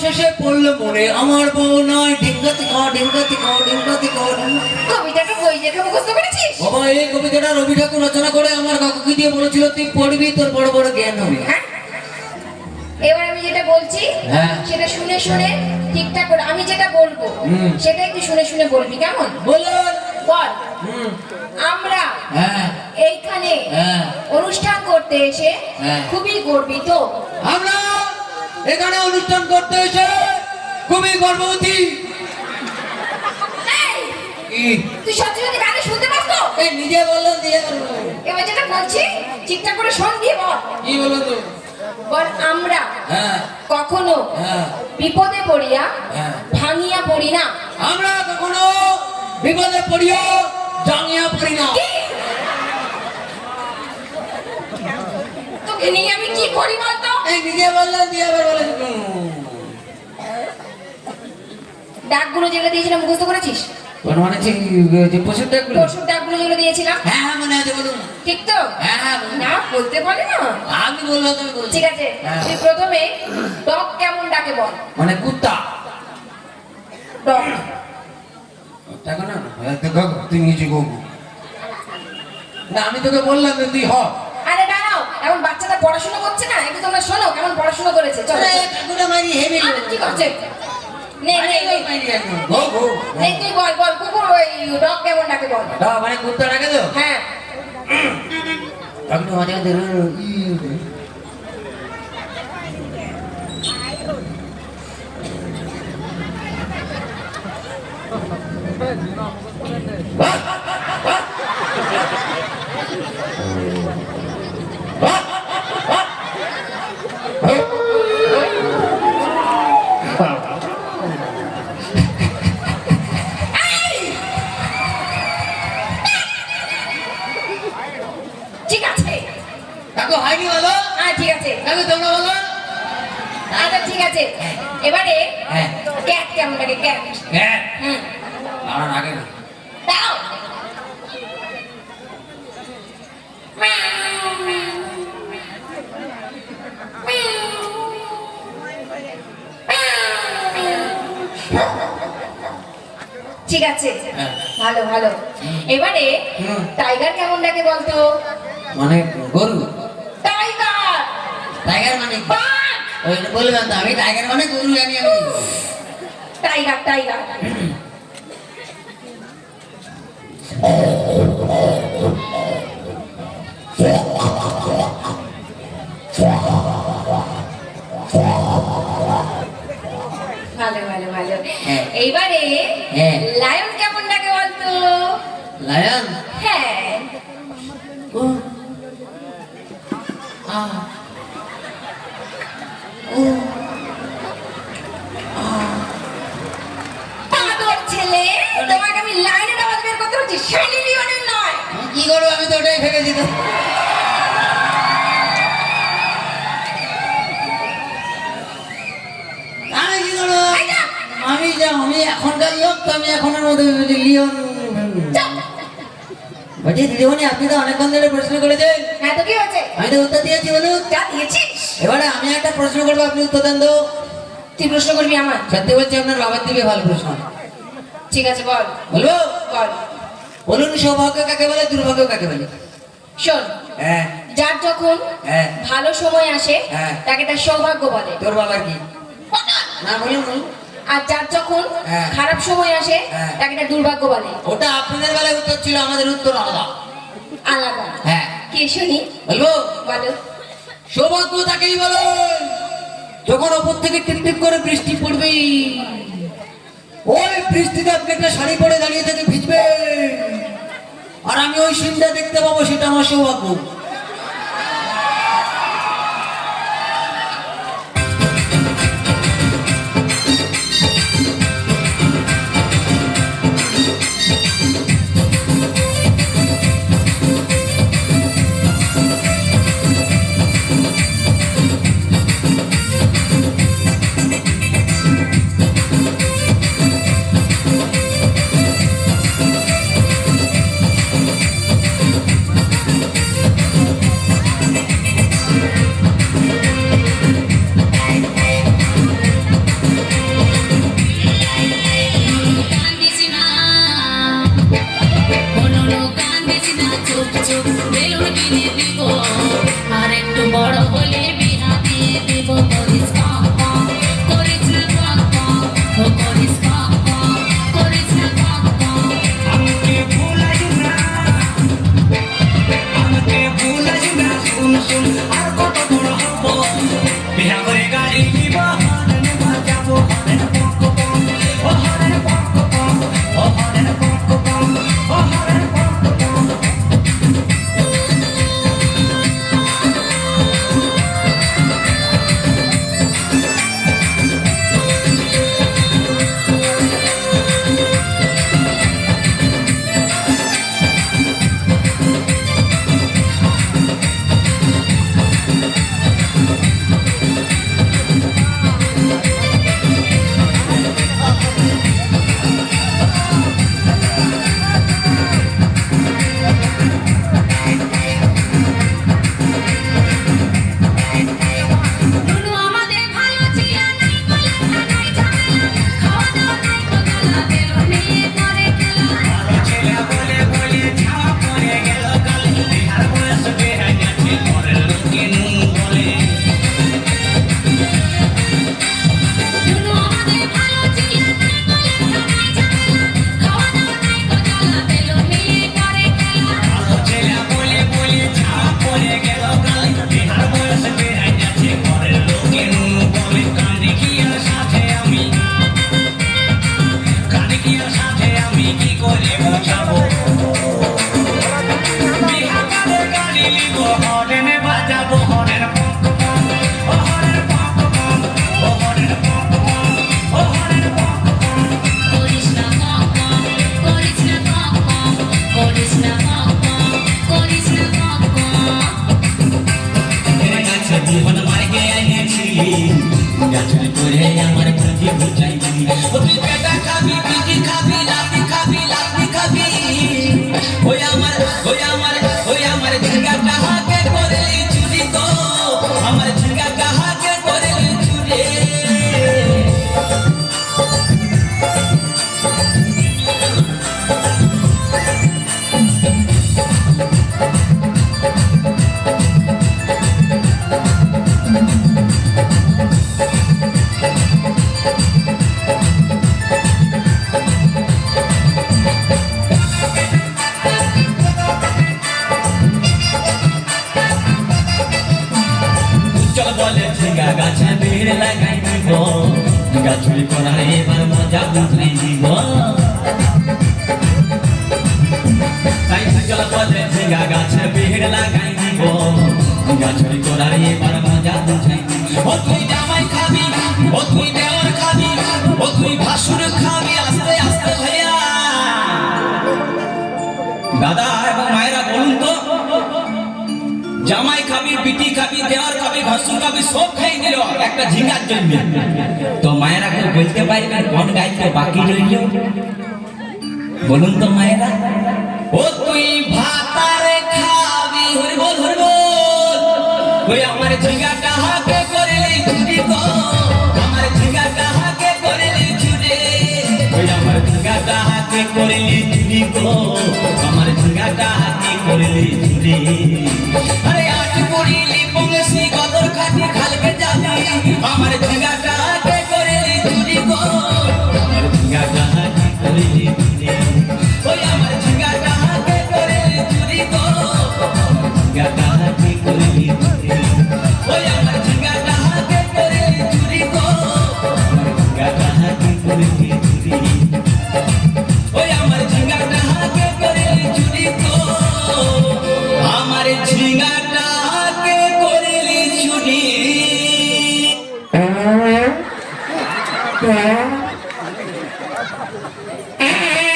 শেষে পড়লো মনে আমার বউ নয় ডিঙ্গাতি খাও ডিঙ্গাতি খাও ডিঙ্গাতি খাও। কবিতাটা বই দেখে মুখস্থ করেছিস? বাবা এই কবিতাটা রবি ঠাকুর রচনা করে আমার কাকুকে দিয়ে বলেছিল তুই পড়বি তোর বড় বড় জ্ঞান হবে। হ্যাঁ, এবার আমি যেটা বলছি সেটা শুনে শুনে ঠিকঠাক করে আমি যেটা বলবো সেটা একটু শুনে শুনে বলবি, কেমন? বলুন। বল। আমরা এইখানে অনুষ্ঠান করতে এসে খুবই গর্বিত। আমরা এখানে অনুষ্ঠান করতে এসে খুবই গর্ববতী। তুই সত্যি সত্যি গানে শুনতে পাস তো? এই নিজে বললেন দিয়ে বললেন। এবার যেটা বলছি ঠিকঠাক করে শোন দিয়ে বল। কি বলুন তো? বল আমরা কখনো বিপদে পড়িয়া ভাঙিয়া পড়ি না। আমরা কখনো বিপদে পড়িয়া জাঙ্গিয়া পড়ি না। তোকে নিয়ে আমি কি করি বলতো? এই নিজে বললেন দিয়ে আবার বলেন। ডাকগুলো যেগুলো দিয়েছিলাম মুখস্থ করেছিস? কোন মানে যে পশুর ডাকগুলো? পশুর ডাকগুলো যেগুলো দিয়েছিলাম? হ্যাঁ মনে আছে বলুন। ঠিক তো? হ্যাঁ না বলতে পারি না। আমি বলবো তুমি বল। ঠিক আছে তুই প্রথমে ডগ কেমন ডাকে বল। মানে কুত্তা। ডগ দেখো না তুই নিজে গগু না আমি তোকে বললাম তুই হ। আরে দাঁড়াও, এখন বাচ্চাটা পড়াশোনা করছে না, একটু তোমরা শোনো কেমন পড়াশোনা করেছে। চলো কাকুটা মারি হেভি কি করছে? নে নে নে গগু নে তুই বল বল কুকুর ওই ডগ কেমন ডাকে বল। মানে কুত্তা ডাকে তো? হ্যাঁ কাকুটা মাঝে মাঝে ঠিক আছে কাকু হয়নি বলো? হ্যাঁ ঠিক আছে কাকু তোমরা বলো। আচ্ছা ঠিক আছে এবারে ক্যাট কেমন ডাকে? ক্যাট হ্যাঁ হুম আর আগে না দাও। ঠিক আছে ভালো ভালো। এবারে টাইগার কেমন ডাকে বলতো? মানে গরু। টাইগার টাইগার মানে বাঘ। ওই বলবেন তো আমি টাইগার মানে গরু জানি আমি। টাইগার টাইগার ভালো ভালো ভালো। এইবারে লায়ন কেমন ডাকে বলতো? লায়ন হ্যাঁ পাগল ছেলে, তোমাকে আমি লাইনের আওয়াজ বের করতে বলছি, শাইনি লিওনের নয়। কি করবো আমি তো ওটাই ভেবেছি তো। আমি কি করবো? আমি এখনকার লোক তো আমি এখনের মধ্যে লিওন বলছি দিদিমণি আপনি তো অনেকক্ষণ ধরে প্রশ্ন করেছেন। হ্যাঁ তো কি হয়েছে? আমি তো উত্তর দিয়েছি বলুন। যা দিয়েছিস। এবারে আমি একটা প্রশ্ন করবো আপনি উত্তর দেন তো। তুই প্রশ্ন করবি আমার? সত্যি বলছি আপনার বাবার দিকে ভালো প্রশ্ন। ঠিক আছে বল বলবো? বল। বলুন সৌভাগ্য কাকে বলে দুর্ভাগ্য কাকে বলে? শোন যার যখন ভালো সময় আসে তাকে তার সৌভাগ্য বলে। তোর বাবার কি না বলুন বলুন। আর যার যখন খারাপ সময় আসে তাকে তার দুর্ভাগ্য বলে। ওটা আপনাদের বেলায় উত্তর ছিল, আমাদের উত্তর আলাদা আলাদা। হ্যাঁ কি শুনি? বলবো? বলো। সৌভাগ্য তাকেই বলে যখন ওপর থেকে টিপ টিপ করে বৃষ্টি পড়বে, ওই বৃষ্টিতে আপনি একটা শাড়ি পরে দাঁড়িয়ে থেকে ভিজবে আর আমি ওই সিনটা দেখতে পাবো, সেটা আমার সৌভাগ্য। গো আর একটু বড় হলে বিয়া দিয়ে দেব করিস কম কম করিস না কম কম ও করিস কম কম করিস না কম কম আমাকে ভুলাই না শুন শুন আর কত বড় হব বিয়া করে গাড়ি নিব হরেন বাজাবো হরেন পক পক ও হরেন পক পক ও হরেন পক পক ও হরেন পক পক নুনু আমাদের ভালো জিয়া নাই বলে নাই ঝামেলা খাওয়া দাওয়া নাই কোথালা বেলো নিয়ে করে খেলা বড় ছেলে বলে বলে ছাওয়া পড়ে গেল কাল বিহার বয়স বেড়ে গেছে পরের লোকে নুন বলে নুনু আমাদের ভালো জিয়া নাই বলে নাই ঝামেলা খাওয়া দাওয়া নাই কোথালা বেলো নিয়ে করে খেলা বড় ছেলে বলে বলে ছাওয়া পড়ে গেল কাল বিহার বয়স বেড়ে গেছে পরের লোকে নুন বলে কাঁদে কি আর সাথে আমি কি করে বোঝাবো বিহা করে গাড়ি নিব হরেনে বাজাবো হরেন পক পক ও হরেন পক পক ও হরেন পক পক ও হরেন পক পক করিস না কম কম করিস না কম কম করিস না কম কম করিস না কম কম এর কাছে জীবন মার্গে এনেছি গাছুরি করে আমার বুঝি বুঝাইছি ও তুই পেটা খাবি পিজি খাবি লাতি খাবি ওই আমার ঝিঙ্গা কাহাকে করলি চুরি গো আমার ঝিঙ্গা কাহাকে করলি চুরি চল বলে ঝিঙ্গা গাছে বেড় লাগাই দিব গাছুরি করার এবার মজা বুঝাই দিব তাই চল বলে ঝিঙ্গা গাছে বেড় লাগাই দিব গাছুরি করার এবার মজা বুঝাই দিব ও তুই জামাই খাবি ও তুই দেওর খাবি ও তুই ভাসুর খাবি আস্তে আস্তে ভাইয়া দাদা এবং মায়েরা বলুন তো জামাই খাবি বিটি খাবি দেওয়ার খাবি ভাসুর খাবি সব খাই দিল একটা ঝিঙ্গার জন্য তো মায়েরা কেউ বলতে পারবেন কোন গাইতে বাকি রইল বলুন তো মায়েরা ও তুই ভাতারে খাবি হরি বল ওই আমার ঝিঙ্গাটা হাকে করলি চুরি গো আমার ঝিঙ্গাটা হাকে করলি চুরি ওই আমার ঝিঙ্গাটা হাকে করলি চুরি গো আমার ঝিঙ্গাটা হাকে করলি চুরি আরে আজ পড়িলি পংসি গদর খাটি খালকে যাবি আমার ঝিঙ্গাটা হাকে করলি চুরি গো আমার ঝিঙ্গাটা হাকে করলি চুরি ওই আমার ঝিঙ্গাটা হাকে করলি চুরি গো ঝিঙ্গাটা হাকে করলি চুরি ওই আমার ঝিঙ্গাটা হাকে করলি চুরি গো ঝিঙ্গাটা হাকে করলি চুরি ওই আমার ঝিঙ্গাটা হাকে করলি চুরি গো আমার ঝিঙ্গাটা হাকে করলি চুরি হ্যাঁ